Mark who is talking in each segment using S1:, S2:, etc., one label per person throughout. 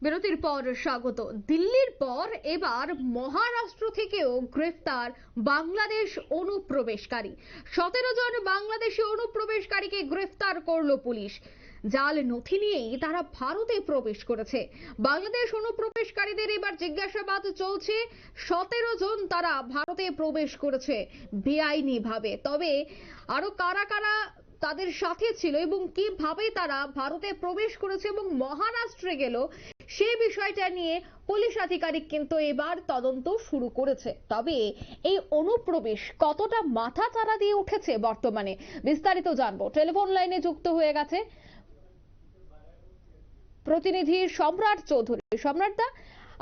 S1: বিরতির পর স্বাগত। দিল্লির পর এবার মহারাষ্ট্র থেকেও গ্রেফতার বাংলাদেশ অনুপ্রবেশকারী। 17 জন বাংলাদেশি অনুপ্রবেশকারীকে গ্রেফতার করলো পুলিশ। জাল নথি নিয়েই তারা ভারতে প্রবেশ করেছে। বাংলাদেশ অনুপ্রবেশকারীদের এবার জিজ্ঞাসাবাদ চলছে। 17 জন তারা ভারতে প্রবেশ করেছে বেআইনি ভাবে। তবে আরো কারা কারা তাদের সাথে ছিল এবং কিভাবে তারা ভারতে প্রবেশ করেছে এবং মহারাষ্ট্রে গেল, সেই বিষয়টা নিয়ে পুলিশ আধিকারিক কিন্তু এবার তদন্ত শুরু করেছে। তবে এই অনুপ্রবেশ কতটা মাথা চাড়া দিয়ে উঠেছে বর্তমানে, বিস্তারিত জানবো। টেলিফোন লাইনে যুক্ত হয়ে গেছে প্রতিনিধি সম্রাট চৌধুরী। সম্রাটদা,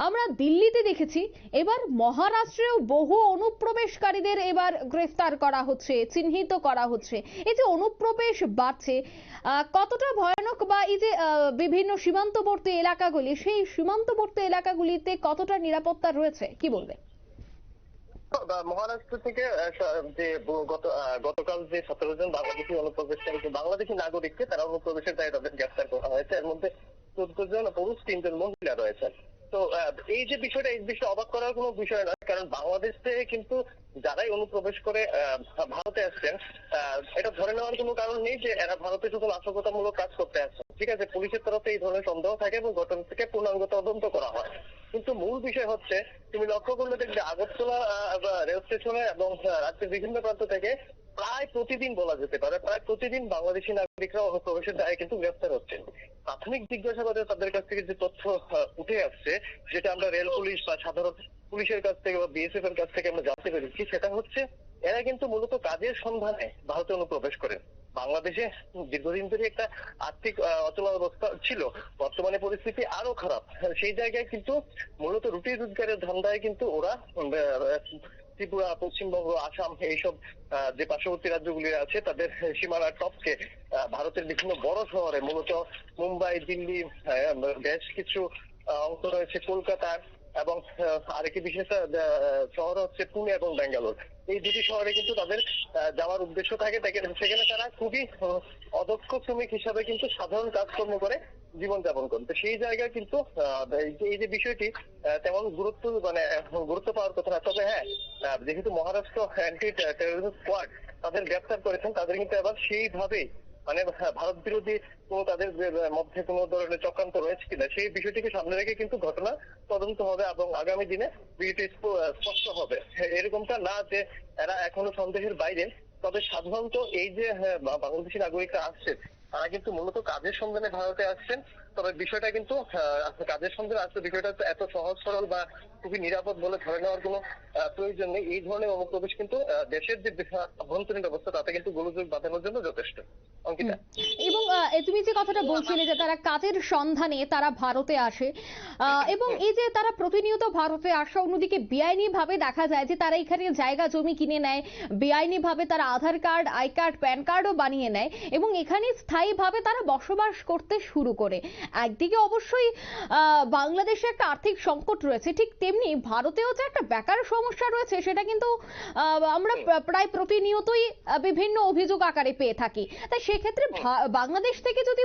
S1: আমরা দিল্লিতে দেখেছি, এবার মহারাষ্ট্রেও বহু অনুপ্রবেশকারীদের এবার গ্রেফতার করা হচ্ছে, চিহ্নিত করা হচ্ছে। এই যে অনুপ্রবেশ বাড়ছে, কতটা ভয়ানক, বা এই যে বিভিন্ন সীমান্তবর্তী এলাকাগুলি, সেই সীমান্তবর্তী এলাকাগুলিতে কতটা নিরাপত্তা রয়েছে, কি বলবে?
S2: মহারাষ্ট্র থেকে যে গতকাল যে 17 জন বাংলাদেশি অনুপ্রবেশকারী বাংলাদেশি নাগরিককে তারা অনুপ্রবেশের দায়ে তাদের গ্রেফতার করা হয়েছে। এর মধ্যে 14 জন পুরুষ, 3 জন মহিলা রয়েছেন। তো এই যে বিষয়টা, এই বিষয়ে অবাক করার কোনো বিষয় নয়, কারণ বাংলাদেশ থেকে কিন্তু যারাই অনুপ্রবেশ করে ভারতে আসছেন, এটা ধরে নেওয়ার কোনো কারণ নেই যে এরা ভারতে শুধু নাশকতামূলক কাজ করতে আসছেন। ঠিক আছে, পুলিশের তরফে এই ধরনের সন্দেহ থাকে এবং ঘটনা থেকে পূর্ণাঙ্গ তদন্ত করা হয়। কিন্তু মূল বিষয় হচ্ছে, তুমি লক্ষ্য করলে দেখবে আগরতলা রেল স্টেশনে এবং রাজ্যের বিভিন্ন প্রান্ত থেকে প্রায় প্রতিদিন, বলা যেতে পারে প্রায় প্রতিদিন বাংলাদেশি নাগরিকরা অনুপ্রবেশের দায়ে কিন্তু গ্রেফতার হচ্ছেন। প্রাথমিক জিজ্ঞাসাবাদে তাদের কাছ থেকে যে তথ্য উঠে আসছে, যেটা আমরা রেল পুলিশ বা সাধারণ পুলিশের কাছ থেকে বা বিএসএফ এর কাছ থেকে আমরা জানতে পেরেছি, সেটা হচ্ছে এরা কিন্তু মূলত কাজের সন্ধানে ভারতে অনুপ্রবেশ করেন। বাংলাদেশে দীর্ঘদিন ধরে একটা আর্থিক অচলাবস্থা ছিল, বর্তমানে পরিস্থিতি আরো খারাপ। সেই জায়গায় কিন্তু মূলত রুটি রোজগারের ধান্দায় কিন্তু ওরা ত্রিপুরা, পশ্চিমবঙ্গ, আসাম, এইসব যে পার্শ্ববর্তী রাজ্যগুলি আছে তাদের সীমানা টপকে ভারতের বিভিন্ন বড় শহরে, মূলত মুম্বাই, দিল্লি, বেশ কিছু অংশ রয়েছে কলকাতার, এবং আরেকটি বিশেষ শহর হচ্ছে পুনে এবং ব্যাঙ্গালোর। এই দুটি শহরে কিন্তু তাদের যাওয়ার উদ্দেশ্য থাকে। সেখানে তারা খুবই অদক্ষ শ্রমিক হিসাবে কিন্তু সাধারণ কাজকর্ম করে জীবনযাপন করেন। তো সেই জায়গায় কিন্তু এই যে বিষয়টি তেমন গুরুত্ব পাওয়ার কথা না। তবে হ্যাঁ, যেহেতু মহারাষ্ট্র অ্যান্টি টেরোরিজম স্কোয়াড তাদের গ্রেফতার করেছেন, তাদের কিন্তু এবার সেইভাবে ভারত বিরোধী কোনো তাদের মধ্যে কোনো ধরনের চক্রান্ত রয়েছে কিনা সেই বিষয়টিকে সামনে রেখে কিন্তু ঘটনা তদন্ত হবে এবং আগামী দিনে বিষয়টি স্পষ্ট হবে। এরকমটা না যে এরা এখনো সন্দেহের বাইরে। তবে সাধারণত এই যে বাংলাদেশি নাগরিকরা আসছেন, তারা কিন্তু মূলত কাজের সন্ধানে ভারতে আসছেন। তবে বিষয়টা কিন্তু কাজের সন্ধানে আসছে, বিষয়টা এত সহজ সরল বা খুবই নিরাপদ বলে ধরে নেওয়ার কোনো প্রয়োজন নেই। এই ধরনের অনুপ্রবেশ কিন্তু দেশের যে অভ্যন্তরীণ ব্যবস্থা তাতে কিন্তু গোলযোগ বাঁধানোর জন্য যথেষ্ট। অঙ্কিতা,
S1: এবং তুমি যে কথাটা বলছিলে যে তারা কাজের সন্ধানে তারা ভারতে আসে, এবং এই যে তারা প্রতিনিয়ত ভারতে আসা, অন্যদিকে বেআইনি ভাবে দেখা যায় যে তারা এখানে জায়গা জমি কিনে নেয়, বেআইনি ভাবে তারা আধার কার্ড, আই কার্ড, প্যান কার্ডও বানিয়ে নেয় এবং এখানে স্থায়ীভাবে তারা বসবাস করতে শুরু করে। একদিকে অবশ্যই বাংলাদেশে একটা আর্থিক সংকট রয়েছে, ঠিক তেমনি ভারতেও যে একটা বেকার সমস্যা রয়েছে, সেটা কিন্তু আমরা প্রায় প্রতিনিয়তই বিভিন্ন অভিযোগ আকারে পেয়ে থাকি। তাই সেক্ষেত্রে বাংলাদেশ থেকে যদি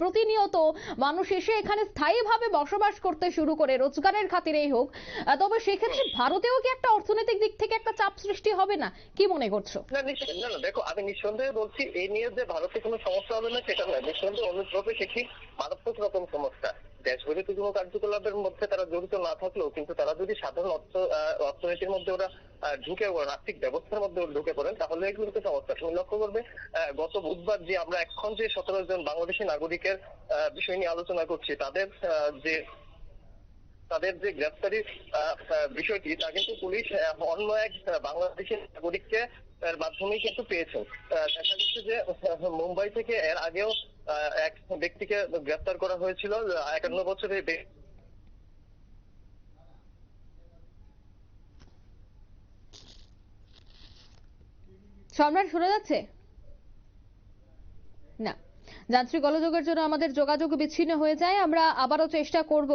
S1: প্রতিনিয়ত মানুষ এসে এখানে স্থায়ীভাবে বসবাস করতে শুরু করে, রোজগারের খাতিরেই হোক, তবে সেক্ষেত্রে ভারতেও কি একটা অর্থনৈতিক দিক থেকে একটা চাপ সৃষ্টি হবে না, কি মনে করছো?
S2: না না, দেখো, আমি নিঃসন্দেহে বলছি এই নিয়ে যে ভারতে কোনো সমস্যা হবে না সেটা নয়। নিঃসন্দেহে অনুপ্রবেশ একটি মারাত্মক রকম সমস্যা। দেশ বিরোধী কোনো কার্যকলাপের মধ্যে তারা জড়িত না থাকলেও কিন্তু তারা যদি সাধারণ অর্থনীতির মধ্যে ওরা ঢুকে পড়েন, আর্থিক ব্যবস্থার মধ্যে ঢুকে পড়েন, তাহলে এগুলো তো সমস্যা। তুমি লক্ষ্য করবে গত বুধবার যে আমরা এখন যে 17 জন বাংলাদেশি নাগরিকের বিষয় নিয়ে আলোচনা করছি, তাদের যে গ্রেফতারির বিষয়টি, তা কিন্তু পুলিশ অন্য এক বাংলাদেশি নাগরিককে মাধ্যমে কিন্তু পেয়েছেন। দেখা যাচ্ছে যে মুম্বাই থেকে এর আগেও এক ব্যক্তিকে গ্রেফতার করা হয়েছিল, 51 বছরের।
S1: সম্রাট, শোনা যাচ্ছে? না। যান্ত্রিক গোলযোগের জন্য আমাদের যোগাযোগ বিচ্ছিন্ন হয়ে যায়। আমরা আবারও চেষ্টা করব,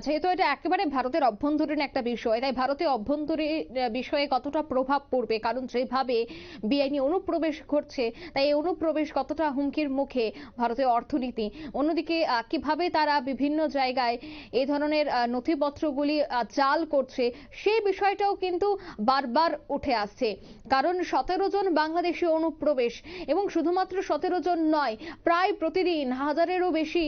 S1: যেহেতু এটা একেবারে ভারতের অভ্যন্তরীণ একটা বিষয়, তাই ভারতের অভ্যন্তরীণ বিষয়ে কতটা প্রভাব পড়বে, কারণ যেভাবে বেআইনি অনুপ্রবেশ ঘটছে, তাই এই অনুপ্রবেশ কতটা হুমকির মুখে ভারতের অর্থনীতি। অন্যদিকে কিভাবে তারা বিভিন্ন জায়গায় এই ধরনের নথিপত্রগুলি জাল করছে, সেই বিষয়টাও কিন্তু বারবার উঠে আসছে। কারণ 17 জন বাংলাদেশি অনুপ্রবেশ, এবং শুধুমাত্র 17 জন নয়, প্রায় প্রতিদিন হাজারেরও বেশি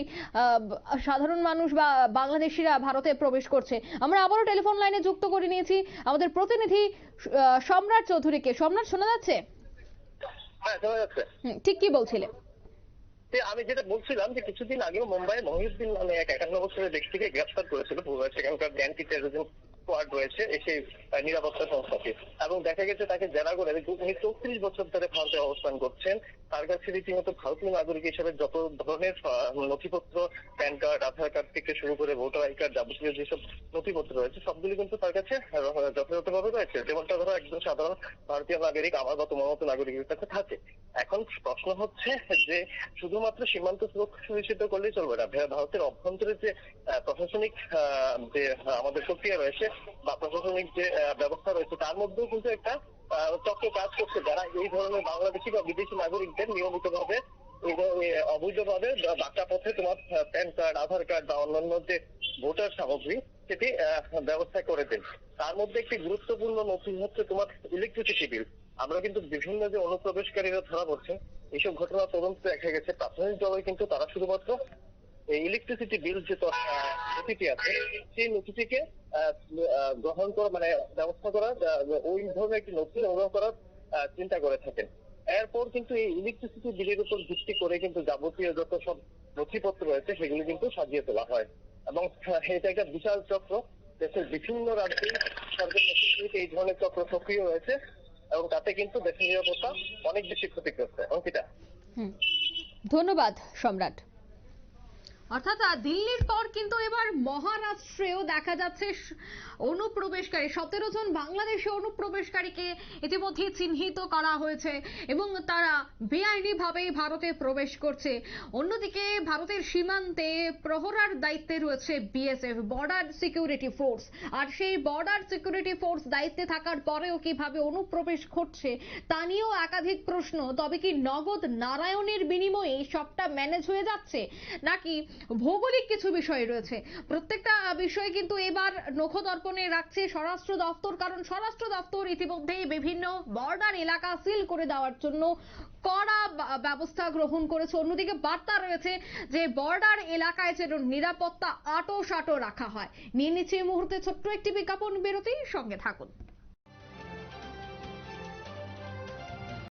S1: সাধারণ মানুষ বা বাংলাদেশিরা ভারতে প্রবেশ করছে। আমরা আবারও টেলিফোন লাইনে যুক্ত করে নিয়েছি আমাদের প্রতিনিধি সম্রাট চৌধুরীকে। সম্রাট, শোনা যাচ্ছে?
S2: হ্যাঁ, শোনা যাচ্ছে।
S1: ঠিক কি বলছিলে?
S2: আমি যেটা বলছিলাম যে কিছুদিন আগে মুম্বাইয়ে মহিউদ্দিন নামে এক 51 বছরের ব্যক্তিকে গ্রেফতার করেছিল সেখানকার অ্যান্টি টেরোরিজম স্কোয়াড রয়েছে সেই নিরাপত্তা সংস্থাকে, এবং দেখা গেছে তাকে জেরা করে উনি 34 বছর ধরে ভারতে অবস্থান করছেন। তার কাছে রীতিমতো ভারতীয় নাগরিক হিসেবে যত ধরনের নথিপত্র, প্যান কার্ড, আধার কার্ড থেকে শুরু করে ভোটার আই কার্ড, যাবতীয় যেসব নথিপত্র রয়েছে সবগুলি কিন্তু তার কাছে যথাযথভাবে রয়েছে, যেমনটা ধরো একজন সাধারণ ভারতীয় নাগরিক আমার বা তোমার মতো নাগরিকের কাছে থাকে। এখন প্রশ্ন হচ্ছে যে শুধুমাত্র সীমান্ত সুরক্ষা সুনিশ্চিত করলেই চলবে না, ভারতের অভ্যন্তরে যে প্রশাসনিক যে আমাদের প্রক্রিয়া রয়েছে বা প্রশাসনিক যে ব্যবস্থা রয়েছে তার মধ্যেও কিন্তু একটা চক্র কাজ করছে, যারা এই ধরনের বাংলাদেশি বা বিদেশি নাগরিকদের নিয়মিতভাবে অবৈধভাবে বাঁকা পথে তোমার প্যান কার্ড, আধার কার্ড বা অন্যান্য যে ভোটার সামগ্রী সেটি ব্যবস্থা করে দেন। তার মধ্যে একটি গুরুত্বপূর্ণ নথি হচ্ছে তোমার ইলেকট্রিসিটি বিল। আমরা কিন্তু বিভিন্ন যে অনুপ্রবেশকারীরা ধরা পড়ছে এইসব ঘটনা তদন্তে দেখা গেছে প্রাথমিকভাবে কিন্তু তারা শুধুমাত্র এই ইলেকট্রিসিটি বিল যে নথিটি আছে সেই নথিটিকে গ্রহণ করা, মানে ব্যবস্থা করা, ওই ধরনের একটি নথি সংগ্রহ করার চিন্তা করে থাকেন। এরপর কিন্তু এই ইলেকট্রিসিটি বিলের উপর ভিত্তি করে কিন্তু যাবতীয় যত সব নথিপত্র রয়েছে সেগুলি কিন্তু সাজিয়ে তোলা হয়, এবং এটা একটা বিশাল চক্র। দেশের বিভিন্ন রাজ্যে সরকারি নথিগুলিতে এই ধরনের চক্র সক্রিয় রয়েছে, এবং তাতে কিন্তু দেশের নিরাপত্তা অনেক বেশি ক্ষতিগ্রস্ত। অঙ্কিতা,
S1: ধন্যবাদ সম্রাট। অর্থাৎ দিল্লির পর কিন্তু এবার মহারাষ্ট্রেও দেখা যাচ্ছে অনুপ্রবেশকারী 17 জন বাংলাদেশি অনুপ্রবেশকারীকে ইতিমধ্যে চিহ্নিত করা হয়েছে, এবং তারা বেআইনি ভাবে ভারতে প্রবেশ করছে। অন্যদিকে ভারতের সীমান্তে প্রহরার দায়িত্বে রয়েছে বিএসএফ, বর্ডার সিকিউরিটি ফোর্স। আর সেই বর্ডার সিকিউরিটি ফোর্স দায়িত্বে থাকার পরেও কিভাবে অনুপ্রবেশ ঘটছে তা নিয়েও একাধিক প্রশ্ন। তবে কি নগদ নারায়ণের বিনিময়ে সবটা ম্যানেজ হয়ে যাচ্ছে, নাকি ভৌগোলিক কিছু বিষয় রয়েছে? প্রত্যেকটা বিষয় কিন্তু এবার নখদর্পণে রাখছে স্বরাষ্ট্র দপ্তর, কারণ স্বরাষ্ট্র দপ্তর ইতিমধ্যেই বিভিন্ন বর্ডার এলাকা সিল করে দেওয়ার জন্য কড়া ব্যবস্থা গ্রহণ করেছে। অন্যদিকে বার্তা রয়েছে যে বর্ডার এলাকায় যেন নিরাপত্তা আঁটো সাঁটো রাখা হয়। নিয়ে নিচ্ছে এই মুহূর্তে ছোট্ট একটি বিজ্ঞাপন বিরতি, সঙ্গে থাকুন।